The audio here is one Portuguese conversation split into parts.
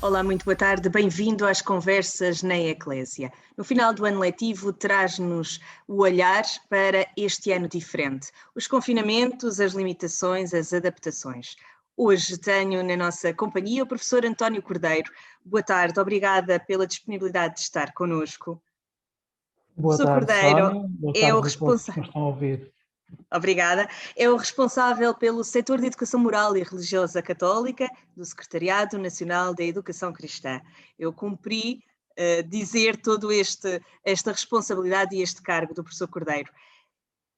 Olá, muito boa tarde, bem-vindo às Conversas na Eclésia. No final do ano letivo traz-nos o olhar para este ano diferente, os confinamentos, as limitações, as adaptações. Hoje tenho na nossa companhia o professor António Cordeiro. Boa tarde, obrigada pela disponibilidade de estar connosco. Boa Professor tarde, Cordeiro Sónia. Boa é o tarde a todos que responsável. nos estão a ouvir. Obrigada. É o responsável pelo setor de Educação Moral e Religiosa Católica do Secretariado Nacional da Educação Cristã. Eu cumpri dizer toda esta responsabilidade e este cargo do professor Cordeiro.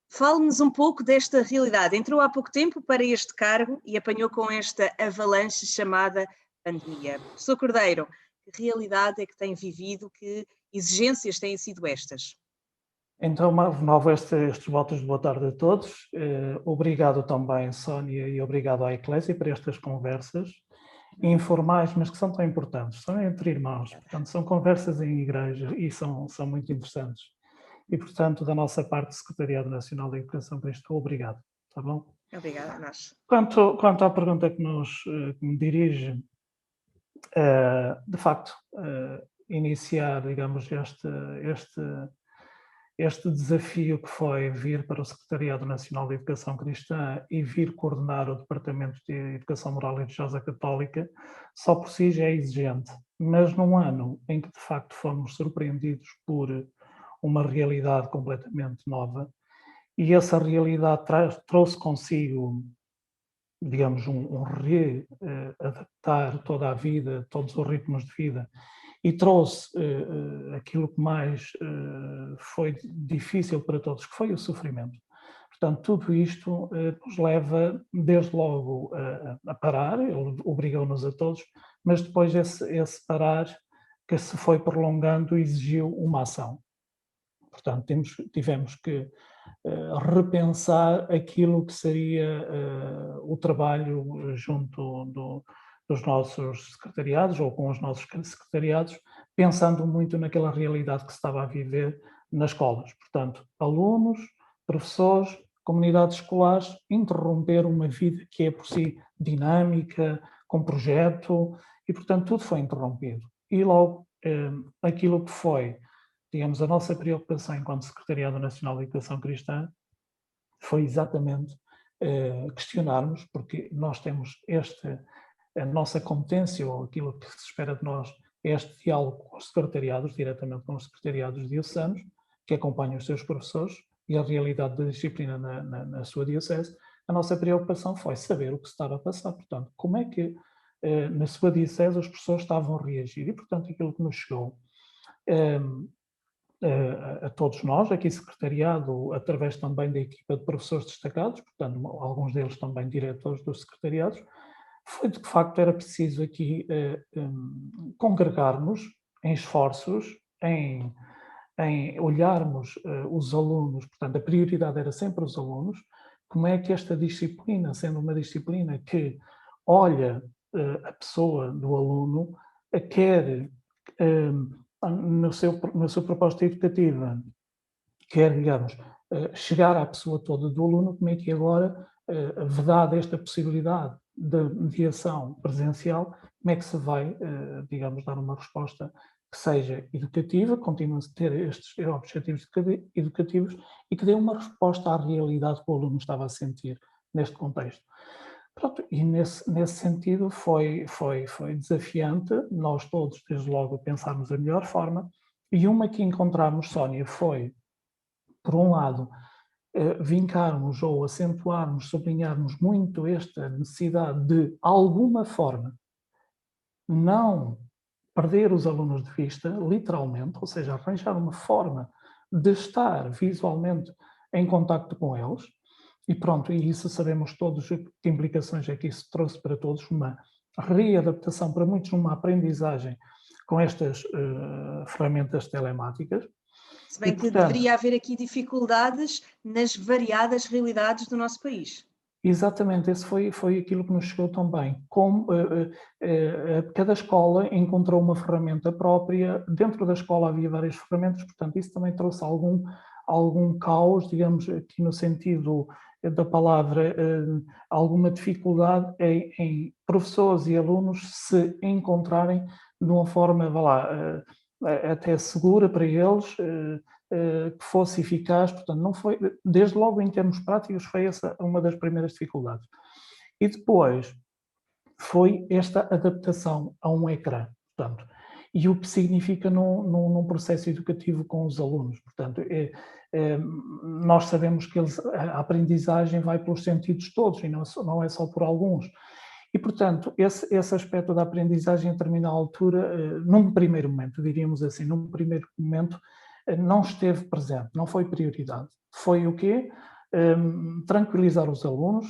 Fale-nos um pouco desta realidade. Entrou há pouco tempo para este cargo e apanhou com esta avalanche chamada pandemia. Professor Cordeiro, que realidade é que tem vivido? Que exigências têm sido estas? Então, renovo estes votos de boa tarde a todos. Obrigado também, Sónia, e obrigado à Eclésia por estas conversas informais, mas que são tão importantes. São entre irmãos, portanto, são conversas em igreja e são muito interessantes. E, portanto, da nossa parte do Secretariado Nacional da Educação Cristã, obrigado. Está bom? Obrigada a nós. Quanto à pergunta que me dirige, de facto, iniciar, digamos, este desafio que foi vir para o Secretariado Nacional de Educação Cristã e vir coordenar o Departamento de Educação Moral e Religiosa Católica, só por si já é exigente. Mas num ano em que, de facto, fomos surpreendidos por uma realidade completamente nova, e essa realidade trouxe consigo, digamos, um readaptar toda a vida, todos os ritmos de vida, e trouxe aquilo que mais foi difícil para todos, que foi o sofrimento. Portanto, tudo isto nos leva, desde logo, a parar, ele obrigou-nos a todos, mas depois esse parar, que se foi prolongando, exigiu uma ação. Portanto, tivemos que repensar aquilo que seria o trabalho junto dos nossos secretariados ou com os nossos secretariados, pensando muito naquela realidade que se estava a viver nas escolas. Portanto, alunos, professores, comunidades escolares, interromper uma vida que é por si dinâmica, com projeto, e portanto tudo foi interrompido. E logo aquilo que foi, digamos, a nossa preocupação enquanto Secretariado Nacional de Educação Cristã foi exatamente questionarmos, porque nós temos a nossa competência, ou aquilo que se espera de nós, é este diálogo com os secretariados, diretamente com os secretariados diocesanos, que acompanham os seus professores e a realidade da disciplina na sua diocese. A nossa preocupação foi saber o que se estava a passar, portanto, como é que na sua diocese os professores estavam a reagir, e portanto aquilo que nos chegou a todos nós, aqui secretariado, através também da equipa de professores destacados, portanto, alguns deles também diretores dos secretariados, foi de que, facto, era preciso aqui congregarmos em esforços, em olharmos os alunos, portanto, a prioridade era sempre os alunos, como é que esta disciplina, sendo uma disciplina que olha a pessoa do aluno, quer na sua proposta educativa, quer, digamos, chegar à pessoa toda do aluno, como é que agora, vedada esta possibilidade de mediação presencial, como é que se vai, digamos, dar uma resposta que seja educativa, continue a ter estes objetivos educativos e que dê uma resposta à realidade que o aluno estava a sentir neste contexto. Pronto, e nesse sentido foi desafiante, nós todos, desde logo, pensarmos a melhor forma, e uma que encontramos, Sónia, foi, por um lado, vincarmos ou acentuarmos, sublinharmos muito esta necessidade de, alguma forma, não perder os alunos de vista, literalmente, ou seja, arranjar uma forma de estar visualmente em contacto com eles, e pronto, e isso sabemos todos que implicações é que isso trouxe para todos, uma readaptação para muitos, uma aprendizagem com estas ferramentas telemáticas. Se bem que deveria haver aqui dificuldades nas variadas realidades do nosso país. Exatamente, esse foi aquilo que nos chegou também. Como cada escola encontrou uma ferramenta própria, dentro da escola havia várias ferramentas, portanto isso também trouxe algum caos, digamos, aqui no sentido da palavra, alguma dificuldade em professores e alunos se encontrarem de uma forma, vá lá, até segura para eles, que fosse eficaz, portanto, não foi, desde logo em termos práticos, foi essa uma das primeiras dificuldades. E depois foi esta adaptação a um ecrã, portanto, e o que significa num processo educativo com os alunos. Portanto, nós sabemos que a aprendizagem vai pelos sentidos todos e não é só por alguns. E, portanto, esse aspecto da aprendizagem a determinada altura, num primeiro momento, diríamos assim, num primeiro momento, não esteve presente, não foi prioridade. Foi o quê? Tranquilizar os alunos,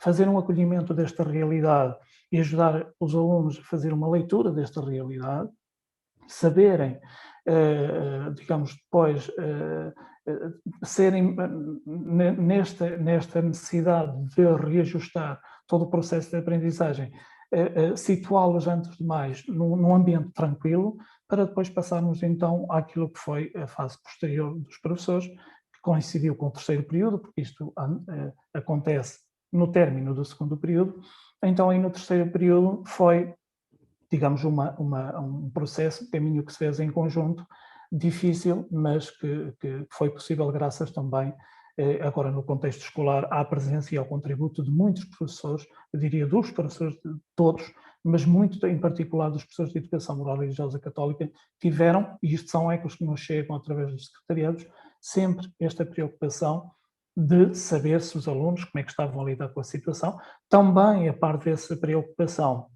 fazer um acolhimento desta realidade e ajudar os alunos a fazer uma leitura desta realidade, saberem, digamos, depois, serem nesta necessidade de reajustar todo o processo de aprendizagem, situá-los antes de mais num ambiente tranquilo, para depois passarmos então àquilo que foi a fase posterior dos professores, que coincidiu com o terceiro período, porque isto acontece no término do segundo período. Então aí no terceiro período foi, digamos, um processo, um caminho que se fez em conjunto, difícil, mas que foi possível graças também, agora no contexto escolar, à presença e ao contributo de muitos professores, eu diria dos professores de todos, mas muito em particular dos professores de Educação Moral e Religiosa Católica, tiveram, e isto são ecos que nos chegam através dos secretariados, sempre esta preocupação de saber se os alunos, como é que estavam a lidar com a situação. Também, a par dessa preocupação,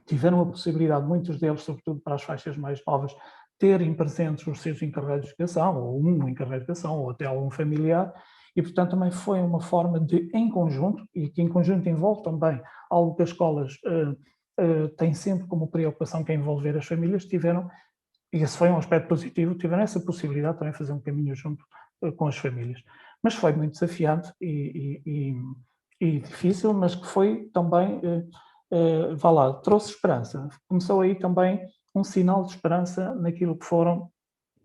tiveram a possibilidade, muitos deles, sobretudo para as faixas mais novas, terem presentes os seus encarregados de educação, ou um encarregado de educação, ou até algum familiar, e, portanto, também foi uma forma de, em conjunto, e que em conjunto envolve também algo que as escolas têm sempre como preocupação, que é envolver as famílias, tiveram, e esse foi um aspecto positivo, tiveram essa possibilidade também de fazer um caminho junto com as famílias. Mas foi muito desafiante e difícil, mas que foi também, vá lá, trouxe esperança. Começou aí também um sinal de esperança naquilo que foram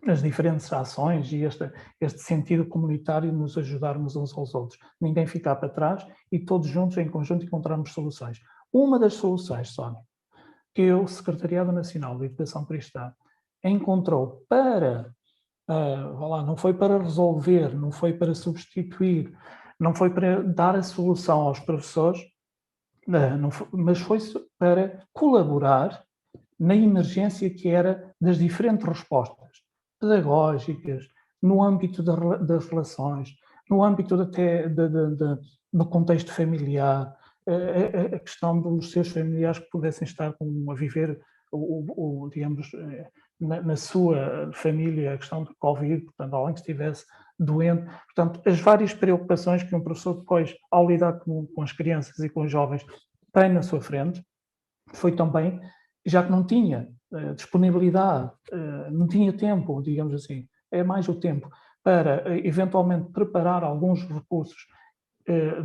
as diferentes ações e este sentido comunitário de nos ajudarmos uns aos outros. Ninguém ficar para trás e todos juntos, em conjunto, encontrarmos soluções. Uma das soluções, Sónia, que o Secretariado Nacional de Educação Cristã encontrou para, vá lá, não foi para resolver, não foi para substituir, não foi para dar a solução aos professores, mas foi para colaborar na emergência que era das diferentes respostas pedagógicas, no âmbito das relações, no âmbito até do contexto familiar, a questão dos seus familiares que pudessem estar a viver, digamos, na sua família, a questão do Covid, portanto, alguém que estivesse doente. Portanto, as várias preocupações que um professor depois, ao lidar com as crianças e com os jovens, tem na sua frente, foi também, já que não tinha disponibilidade, não tinha tempo, digamos assim, é mais o tempo, para eventualmente preparar alguns recursos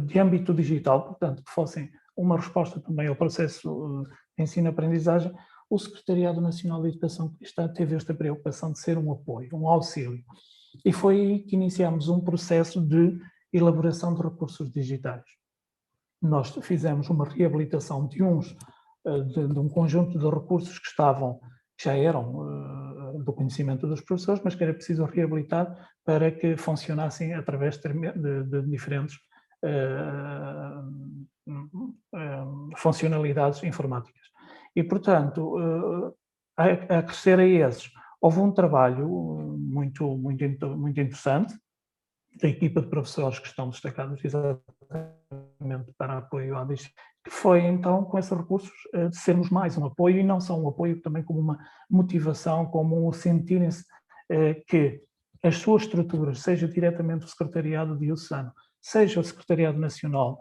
de âmbito digital, portanto, que fossem uma resposta também ao processo de ensino-aprendizagem. O Secretariado Nacional de Educação Cristã teve esta preocupação de ser um apoio, um auxílio. E foi aí que iniciamos um processo de elaboração de recursos digitais. Nós fizemos uma reabilitação de um conjunto de recursos que já eram do conhecimento dos professores, mas que era preciso reabilitar para que funcionassem através de diferentes funcionalidades informáticas. E, portanto, a crescer a esses, houve um trabalho muito interessante da equipa de professores que estão destacados exatamente para apoio à disciplina, que foi então com esses recursos de sermos mais um apoio, e não só um apoio, também como uma motivação, como um sentirem-se que as suas estruturas, seja diretamente o Secretariado Diocesano, seja o Secretariado Nacional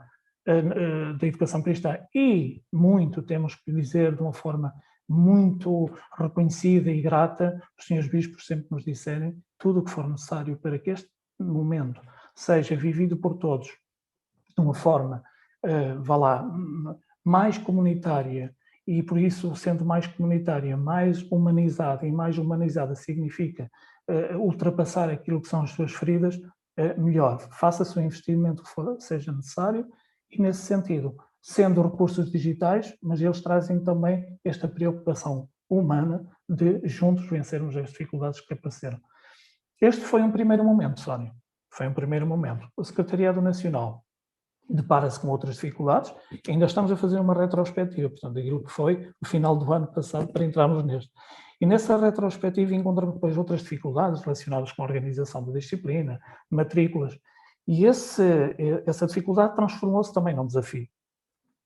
da Educação Cristã, e muito, temos que dizer de uma forma muito reconhecida e grata, os senhores bispos sempre nos disserem tudo o que for necessário para que este momento seja vivido por todos de uma forma, vá lá, mais comunitária, e por isso, sendo mais comunitária, mais humanizada, e mais humanizada significa ultrapassar aquilo que são as suas feridas, melhor. Faça-se o investimento que seja necessário, e nesse sentido, sendo recursos digitais, mas eles trazem também esta preocupação humana de juntos vencermos as dificuldades que apareceram. Este foi um primeiro momento, Sónia. Foi um primeiro momento. O Secretariado Nacional depara-se com outras dificuldades, e ainda estamos a fazer uma retrospectiva, portanto, daquilo que foi o final do ano passado para entrarmos neste. E nessa retrospectiva encontramos depois outras dificuldades relacionadas com a organização da disciplina, matrículas, e essa dificuldade transformou-se também num desafio.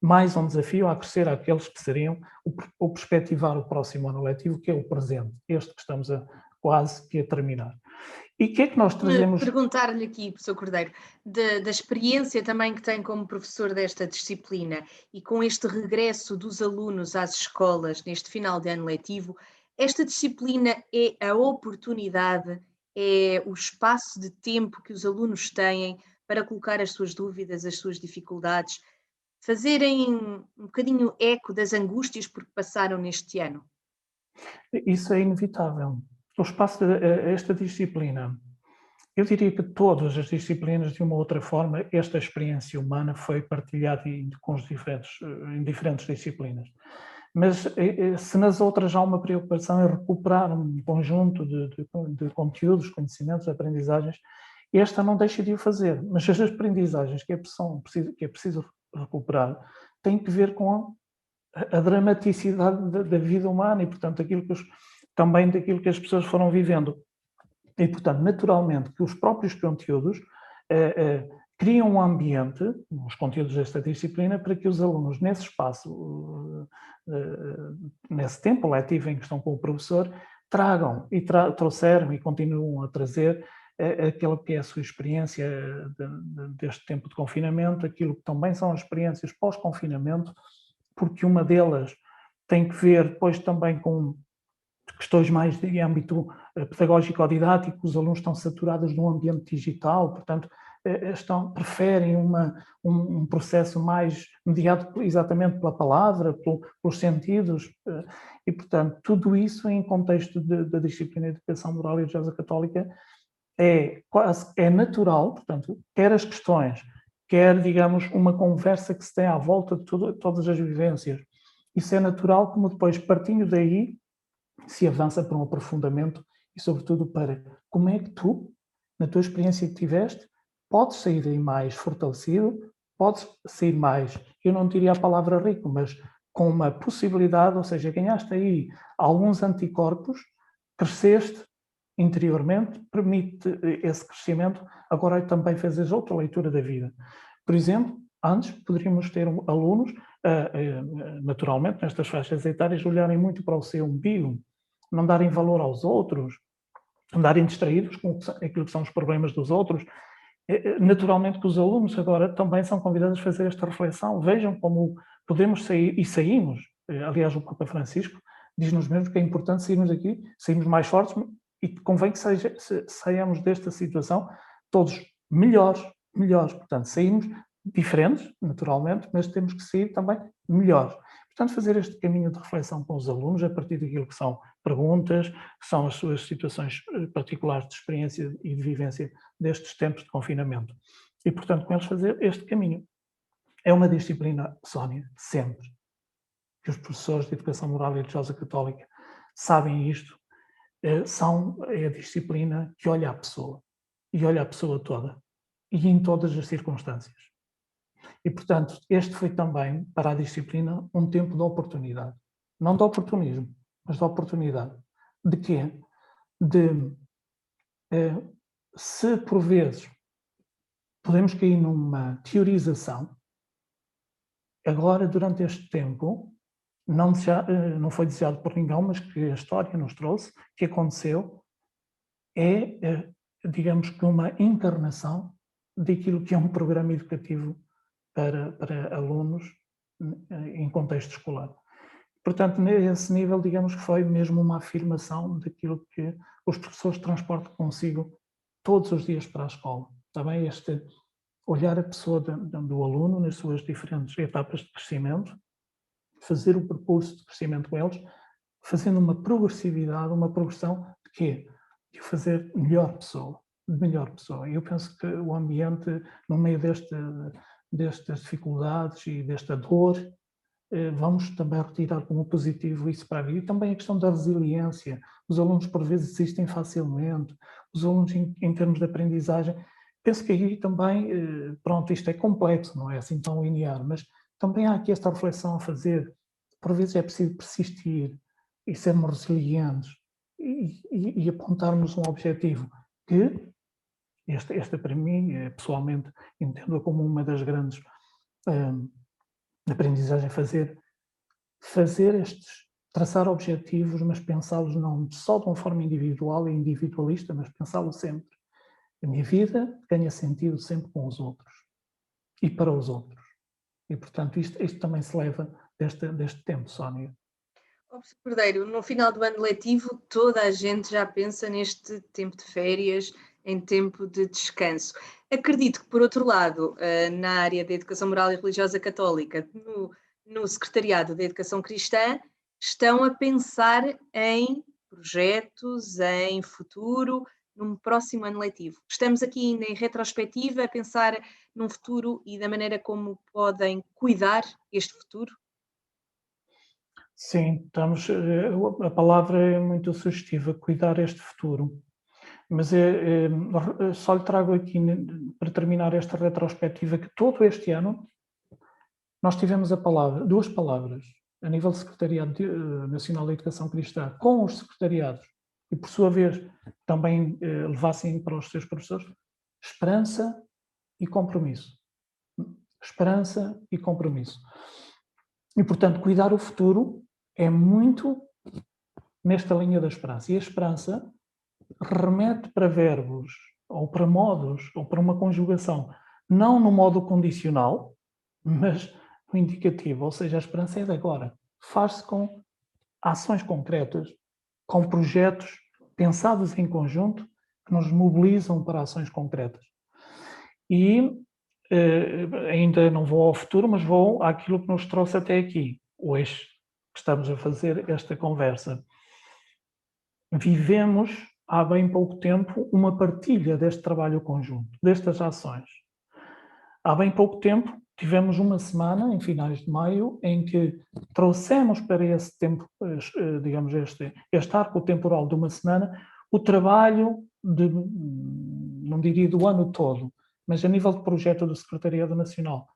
Mais um desafio a crescer àqueles que seriam o perspectivar o próximo ano letivo, que é o presente, este que estamos quase que a terminar. E o que é que nós trazemos? Perguntar-lhe aqui, professor Cordeiro, da experiência também que tem como professor desta disciplina e com este regresso dos alunos às escolas neste final de ano letivo, esta disciplina é a oportunidade, é o espaço de tempo que os alunos têm para colocar as suas dúvidas, as suas dificuldades, fazerem um bocadinho eco das angústias por que passaram neste ano? Isso é inevitável. O espaço esta disciplina, eu diria que todas as disciplinas, de uma ou outra forma, esta experiência humana foi partilhada em diferentes disciplinas. Mas se nas outras há uma preocupação em recuperar um conjunto de conteúdos, conhecimentos, aprendizagens, esta não deixa de o fazer. Mas as aprendizagens que é preciso recuperar têm que ver com a dramaticidade da vida humana e, portanto, também daquilo que as pessoas foram vivendo. E, portanto, naturalmente que os próprios conteúdos criam um ambiente, os conteúdos desta disciplina, para que os alunos, nesse espaço, nesse tempo letivo em que estão com o professor, tragam e trouxeram e continuam a trazer aquilo que é a sua experiência deste tempo de confinamento, aquilo que também são as experiências pós-confinamento, porque uma delas tem que ver depois também com questões mais de âmbito pedagógico-didático, os alunos estão saturados num ambiente digital, portanto, preferem um processo mais mediado exatamente pela palavra, pelos sentidos, e, portanto, tudo isso em contexto da disciplina de Educação Moral e Religiosa Católica é natural, portanto, quer as questões, quer, digamos, uma conversa que se tem à volta de todas as vivências. Isso é natural, como depois, partindo daí, se avança para um aprofundamento e, sobretudo, para como é que tu, na tua experiência que tiveste, podes sair daí mais fortalecido, podes sair mais, eu não diria a palavra rico, mas com uma possibilidade, ou seja, ganhaste aí alguns anticorpos, cresceste interiormente, permite esse crescimento, agora também fazes outra leitura da vida. Por exemplo, antes poderíamos ter alunos, naturalmente, nestas faixas etárias, olharem muito para o seu umbigo, não darem valor aos outros, andarem distraídos com aquilo que são os problemas dos outros. Naturalmente que os alunos agora também são convidados a fazer esta reflexão. Vejam como podemos sair, e saímos. Aliás, o Papa Francisco diz-nos mesmo que é importante sairmos aqui, sairmos mais fortes, e convém que saiamos desta situação todos melhores. Portanto, saímos diferentes, naturalmente, mas temos que sair também melhores. Portanto, fazer este caminho de reflexão com os alunos a partir daquilo que são perguntas, que são as suas situações particulares de experiência e de vivência destes tempos de confinamento. E, portanto, com eles fazer este caminho. É uma disciplina, Sónia, sempre, que os professores de Educação Moral e Religiosa Católica sabem isto, é a disciplina que olha a pessoa, e olha a pessoa toda, e em todas as circunstâncias. E, portanto, este foi também, para a disciplina, um tempo de oportunidade. Não de oportunismo, mas de oportunidade. De quê? Se por vezes podemos cair numa teorização, agora, durante este tempo, não foi desejado por ninguém, mas que a história nos trouxe, que aconteceu, digamos que uma encarnação daquilo que é um programa educativo para alunos em contexto escolar. Portanto, nesse nível, digamos que foi mesmo uma afirmação daquilo que os professores transportam consigo todos os dias para a escola. Também olhar a pessoa do aluno nas suas diferentes etapas de crescimento, fazer o percurso de crescimento com eles, fazendo uma progressividade, uma progressão de quê? De o fazer melhor pessoa. Eu penso que o ambiente, no meio destas dificuldades e desta dor, vamos também retirar como positivo isso para a vida. E também a questão da resiliência. Os alunos, por vezes, desistem facilmente. Os alunos, em termos de aprendizagem, penso que aí também, pronto, isto é complexo, não é assim tão linear, mas também há aqui esta reflexão a fazer. Por vezes é preciso persistir e sermos resilientes e apontarmos um objetivo que, esta para mim, pessoalmente, entendo como uma das grandes aprendizagem, traçar objetivos, mas pensá-los não só de uma forma individual e individualista, mas pensá-los sempre. A minha vida ganha sentido sempre com os outros e para os outros. E, portanto, isto também se leva deste tempo, Sónia. Professor Cordeiro, no final do ano letivo, toda a gente já pensa neste tempo de férias, em tempo de descanso. Acredito que, por outro lado, na área da Educação Moral e Religiosa Católica, no Secretariado da Educação Cristã, estão a pensar em projetos, em futuro, num próximo ano letivo. Estamos aqui ainda em retrospectiva a pensar num futuro e da maneira como podem cuidar este futuro? Sim, a palavra é muito sugestiva, cuidar este futuro. Mas só lhe trago aqui, para terminar esta retrospectiva, que todo este ano nós tivemos duas palavras, a nível do Secretariado Nacional da Educação Cristã, com os secretariados, e por sua vez também levassem para os seus professores, esperança e compromisso. Esperança e compromisso. E, portanto, cuidar o futuro é muito nesta linha da esperança. E a esperança remete para verbos, ou para modos, ou para uma conjugação, não no modo condicional, mas no indicativo, ou seja, a esperança é de agora. Faz-se com ações concretas, com projetos pensados em conjunto, que nos mobilizam para ações concretas. E ainda não vou ao futuro, mas vou àquilo que nos trouxe até aqui, hoje, que estamos a fazer esta conversa. Vivemos, há bem pouco tempo, uma partilha deste trabalho conjunto, destas ações. Há bem pouco tempo, tivemos uma semana, em finais de maio, em que trouxemos para esse tempo, digamos, este arco temporal de uma semana, o trabalho, não diria do ano todo, mas a nível de projeto do Secretariado Nacional,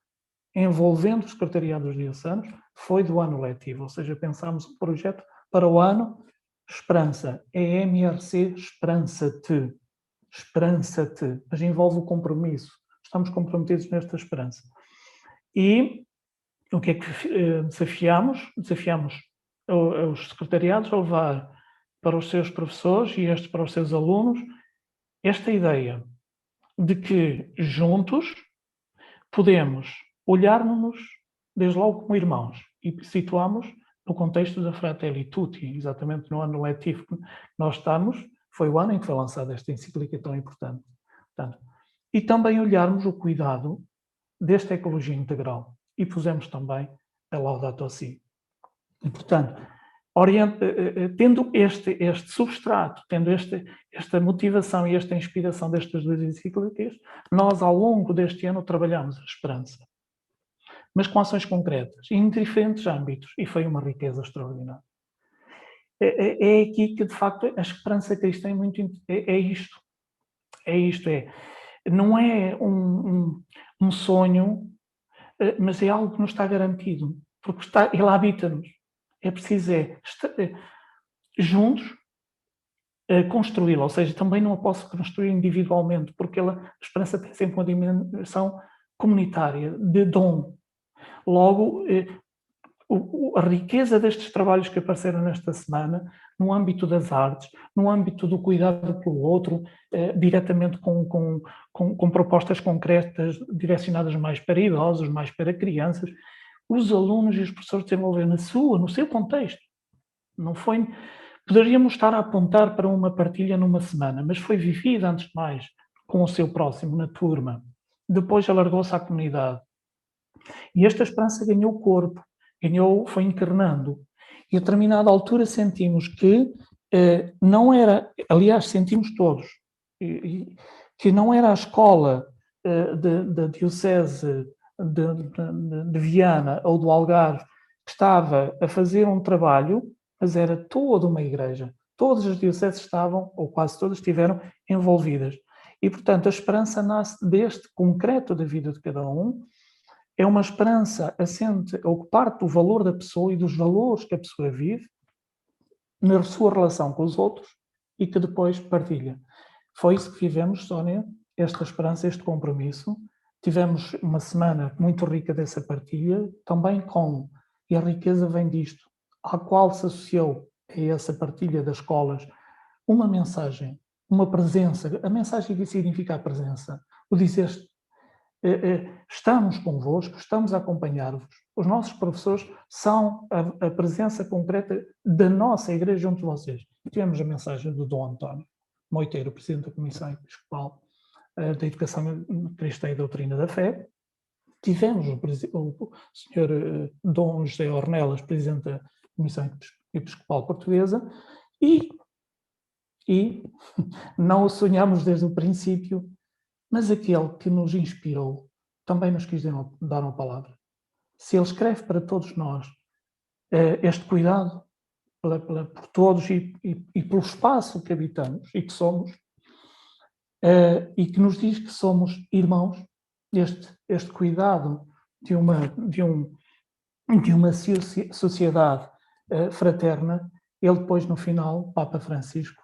envolvendo os secretariados diocesanos, foi do ano letivo, ou seja, pensámos um projeto para o ano Esperança, EMRC Esperança-te, Esperança-te, mas envolve o compromisso, estamos comprometidos nesta esperança. E o que é que desafiamos? Desafiamos os secretariados a levar para os seus professores e estes para os seus alunos esta ideia de que juntos podemos olhar-nos desde logo como irmãos e situamos no contexto da Fratelli Tutti, exatamente no ano letivo que nós estamos, foi o ano em que foi lançada esta encíclica tão importante. Portanto, e também olharmos o cuidado desta ecologia integral e pusemos também a Laudato Si. E, portanto, tendo este substrato, tendo esta motivação e esta inspiração destas duas encíclicas, nós, ao longo deste ano, trabalhamos a esperança, mas com ações concretas, em diferentes âmbitos, e foi uma riqueza extraordinária. É aqui que, de facto, a esperança cristã é isto. Não é um sonho, mas é algo que nos está garantido, porque ele habita-nos. É preciso juntos construí-la, ou seja, também não a posso construir individualmente, porque a esperança tem sempre uma dimensão comunitária, de dom. Logo, a riqueza destes trabalhos que apareceram nesta semana, no âmbito das artes, no âmbito do cuidado pelo outro, diretamente com propostas concretas direcionadas mais para idosos, mais para crianças, os alunos e os professores desenvolveram no seu contexto. Não foi... Poderíamos estar a apontar para uma partilha numa semana, mas foi vivida, antes de mais, com o seu próximo, na turma. depois alargou-se à comunidade. E esta esperança ganhou corpo, foi encarnando. E a determinada altura sentimos que não era, aliás, sentimos todos, que não era a escola da Diocese de Viana ou do Algarve que estava a fazer um trabalho, mas era toda uma igreja. Todas as dioceses estavam, ou quase todas, estiveram envolvidas. E, portanto, a esperança nasce deste concreto da vida de cada um. É uma esperança assente, ou que parte do valor da pessoa e dos valores que a pessoa vive na sua relação com os outros e que depois partilha. Foi isso que vivemos, Sónia, esta esperança, este compromisso. Tivemos uma semana muito rica dessa partilha, também e a riqueza vem disto, à qual se associou a essa partilha das escolas uma mensagem, uma presença. A mensagem que significa a presença. O dizer estamos convosco, estamos a acompanhar-vos. Os nossos professores são a presença concreta da nossa igreja junto de vocês. Tivemos a mensagem do Dom António Moiteiro, presidente da Comissão Episcopal da Educação Cristã e Doutrina da Fé. Tivemos o Sr. Dom José Ornelas, presidente da Comissão Episcopal Portuguesa, e não o sonhamos desde o princípio, mas aquele que nos inspirou também nos quis dar uma palavra. Se ele escreve para todos nós este cuidado por todos e pelo espaço que habitamos e que somos, e que nos diz que somos irmãos, este cuidado de uma sociedade fraterna, ele depois no final, Papa Francisco,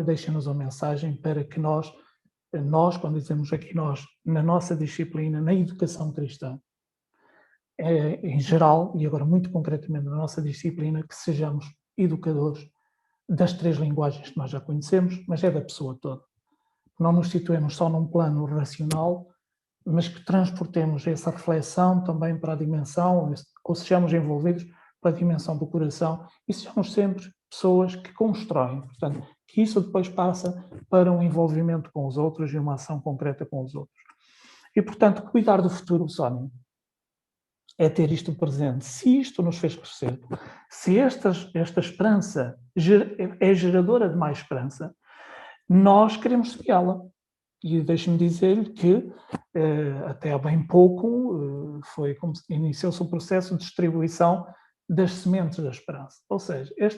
deixa-nos uma mensagem para que nós, quando dizemos aqui nós, na nossa disciplina, na educação cristã, em geral, e agora muito concretamente na nossa disciplina, que sejamos educadores das 3 linguagens que nós já conhecemos, mas é da pessoa toda. Não nos situemos só num plano racional, mas que transportemos essa reflexão também para a dimensão, ou sejamos envolvidos para a dimensão do coração, e sejamos sempre pessoas que constroem. Portanto, que isso depois passa para um envolvimento com os outros e uma ação concreta com os outros. E, portanto, cuidar do futuro, Sónia, é ter isto presente. Se isto nos fez crescer, se esta esperança é geradora de mais esperança, nós queremos segui-la. E deixe-me dizer-lhe que, até há bem pouco, iniciou-se o processo de distribuição das sementes da esperança. Ou seja, as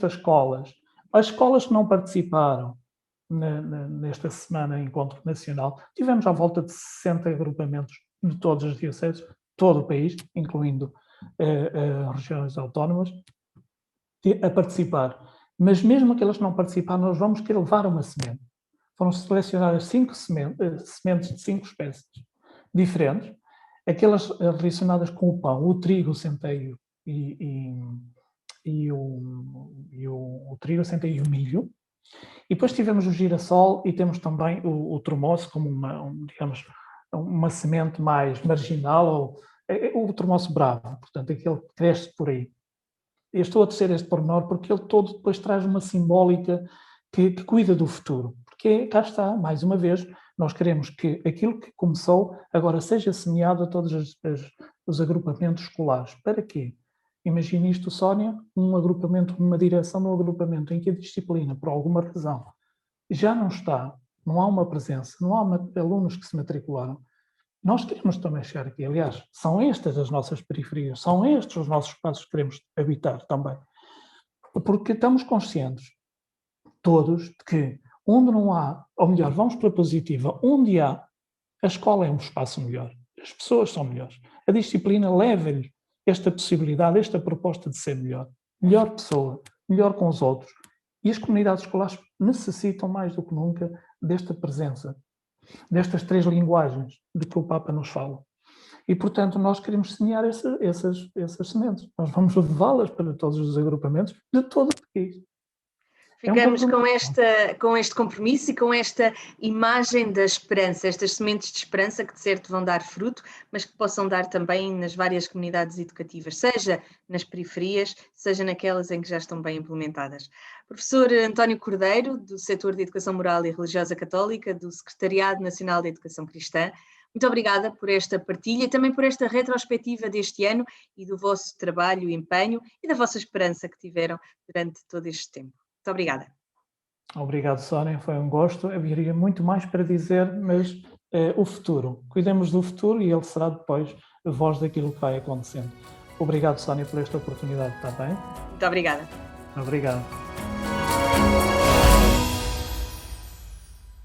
escolas que não participaram nesta semana Encontro Nacional, tivemos à volta de 60 agrupamentos de todas as dioceses, todo o país, incluindo as regiões autónomas, a participar. Mas mesmo aquelas que não participaram, nós vamos querer levar uma semente. Foram selecionadas 5 sementes de 5 espécies diferentes, aquelas relacionadas com o pão, o trigo, o centeio e o trigo, o centeio e o milho. E depois tivemos o girassol e temos também o termoço como uma semente mais marginal, ou o termoço bravo, portanto, aquele que cresce por aí. Eu estou a tecer este pormenor porque ele todo depois traz uma simbólica que cuida do futuro. Porque cá está, mais uma vez, nós queremos que aquilo que começou agora seja semeado a todos os agrupamentos escolares. Para quê? Imagine isto, Sónia, um agrupamento, uma direção de um agrupamento em que a disciplina, por alguma razão, já não está, não há uma presença, não há alunos que se matricularam. Nós queremos também chegar aqui. Aliás, são estas as nossas periferias, são estes os nossos espaços que queremos habitar também. Porque estamos conscientes, todos, de que onde não há, ou melhor, vamos pela positiva, onde há, a escola é um espaço melhor. As pessoas são melhores. A disciplina leva-lhe esta possibilidade, esta proposta de ser melhor. Melhor pessoa, melhor com os outros. E as comunidades escolares necessitam mais do que nunca desta presença, destas 3 linguagens de que o Papa nos fala. E, portanto, nós queremos semear essas sementes. Nós vamos levá-las para todos os agrupamentos de todo o país. Ficamos com este compromisso e com esta imagem da esperança, estas sementes de esperança que de certo vão dar fruto, mas que possam dar também nas várias comunidades educativas, seja nas periferias, seja naquelas em que já estão bem implementadas. Professor António Cordeiro, do setor de Educação Moral e Religiosa Católica, do Secretariado Nacional de Educação Cristã, Muito obrigada por esta partilha e também por esta retrospectiva deste ano e do vosso trabalho e empenho e da vossa esperança que tiveram durante todo este tempo. Muito obrigada. Obrigado, Sónia, foi um gosto. Haveria muito mais para dizer, mas o futuro. Cuidemos do futuro e ele será depois a voz daquilo que vai acontecendo. Obrigado, Sónia, por esta oportunidade, está bem? Muito obrigada. Obrigado.